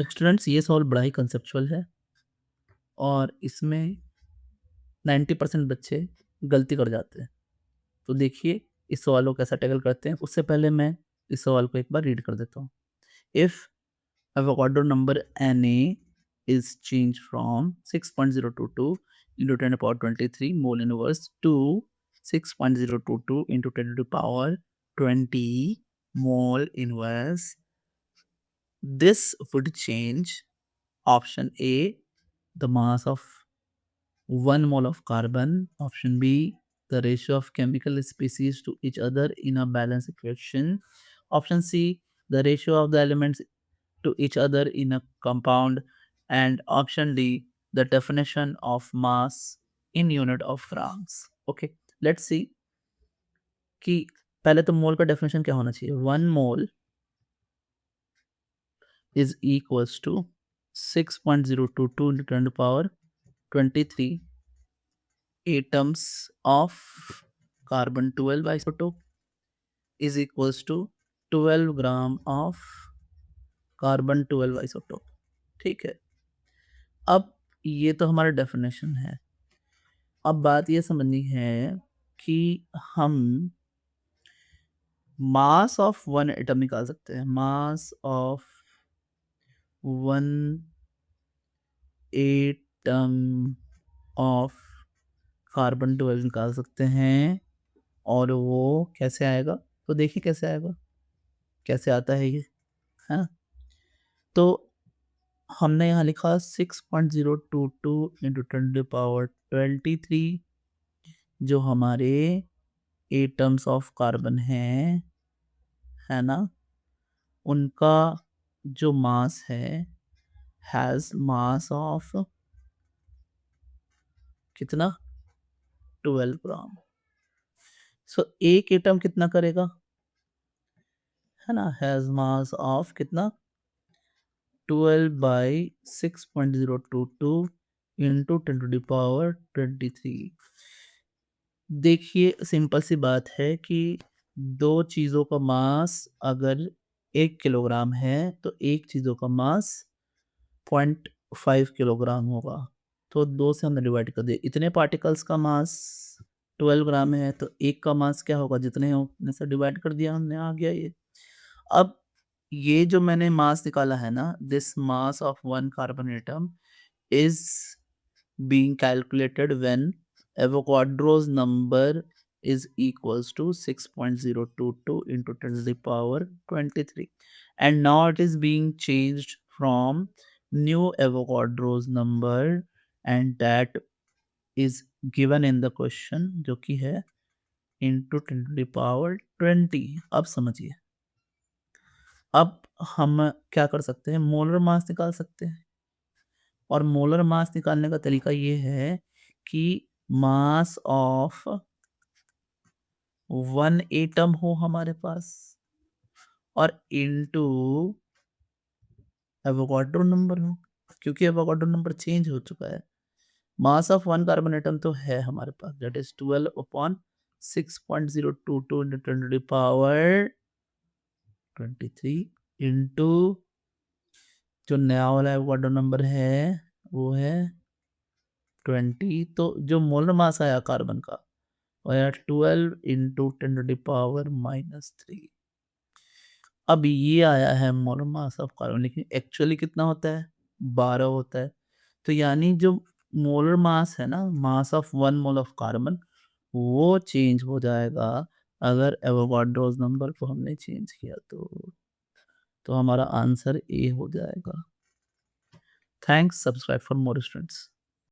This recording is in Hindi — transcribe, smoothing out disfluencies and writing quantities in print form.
स्टूडेंट्स ये सवाल बड़ा ही कंसेप्चुअल है और इसमें 90% बच्चे गलती कर जाते हैं। तो देखिए इस सवाल को कैसा टैकल करते हैं। उससे पहले मैं इस सवाल को एक बार रीड कर देता हूँ। If Avogadro number Na is changed from 6.022 into 10 to the power 23 mole inverse to 6.022 into 10 to the power 20 mole inverse, this would change option A, the mass of 1 mole of carbon, option B, the ratio of chemical species to each other in a balance equation, option C, the ratio of the elements to each other in a compound, and option D, the definition of mass in unit of grams. Okay, let's see कि पहले तो मोल का डेफिनेशन क्या होना चाहिए। 1 मोल is equals to 6.022 into 10 to the power 23 atoms of carbon 12 isotope is equals to 12 gram of carbon 12 isotope. ठीक है, अब ये तो हमारा डेफिनेशन है। अब बात ये समझनी है कि हम मास ऑफ वन एटम निकाल सकते हैं। मास of one atom of carbon 12 निकाल सकते हैं और वो कैसे आएगा? तो देखिए कैसे आएगा, कैसे आता है ये, है ना? तो हमने यहाँ लिखा 6.022 इंटू 10 टू पावर 23 जो हमारे एटम्स ऑफ कार्बन हैं, है ना? उनका जो मास है हैज़ मास ऑफ कितना? 12 ग्राम। सो एक एटम कितना करेगा? है ना? हैज़ मास ऑफ कितना? 12 by 6.022 into 10 to the power 23। देखिए सिंपल सी बात है कि दो चीज़ों का मास अगर 1 किलोग्राम है तो एक चीज़ों का मास 0.5 किलोग्राम होगा। तो 2 से हमने डिवाइड कर दिया। इतने पार्टिकल्स का मास 12 ग्राम है तो एक का मास क्या होगा? जितने हो उतने से डिवाइड कर दिया हमने, आ गया ये। अब ये जो मैंने मास निकाला है ना, this mass of one carbon atom is being calculated when Avogadro's number is equals to 6.022 into 10 to the power 23, and now it is being changed from new Avogadro's number, and that is given in the question जो कि है into 10 to the power 20। अब समझिए, अब हम क्या कर सकते हैं? मोलर मास निकाल सकते हैं और मोलर मास निकालने का तरीका ये है कि मास ऑफ वन एटम हो हमारे पास और इनटू एवोगाड्रो नंबर हो, क्योंकि एवोगाड्रो नंबर चेंज हो चुका है। Mass of one carbon atom तो है हमारे पास, that is 12 upon 6.022 into 10 to the power 23 into जो नया वाला एवोगाड्रो नंबर है वो है 20। तो जो मोलर मास आया कार्बन का वो आया 12 इंटू 10 टू द पावर -3। अब ये आया है मोलर मास ऑफ कार्बन, लेकिन एक्चुअली कितना होता है? 12 होता है। तो यानी जो मोलर मास है ना, मास of one mole of carbon, वो चेंज हो जाएगा अगर एवोगाड्रोस नंबर को हमने चेंज किया तो हमारा आंसर ए हो जाएगा। Thanks, subscribe for more students.